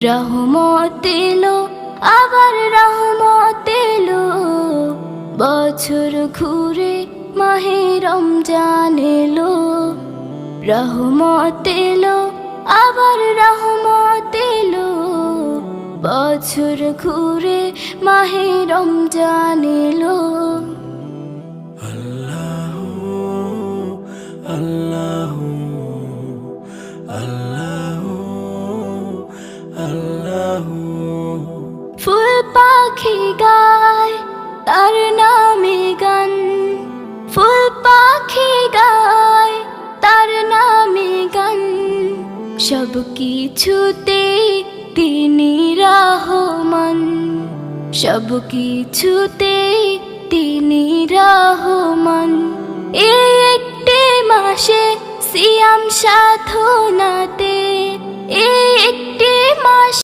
রহমত এলো, আবার রহমত এলো, বছর ঘুরে মাহে রমজান এলো। রহমত এলো, আবার রহমত এলো, বছর ঘুরে মাহে রমজান এলো। আল্লাহু আল্লাহু আল্লাহু আল্লাহু। ফুল পাখি গায় তার নামে গান, ফুল পাখি গায় তার নামে গান, সব কিছুতে তিনি রহমান, সব কিছুতে তিনি রহমান। এই একটি মাসে সিয়াম সাধনাতে, এই একটি মাস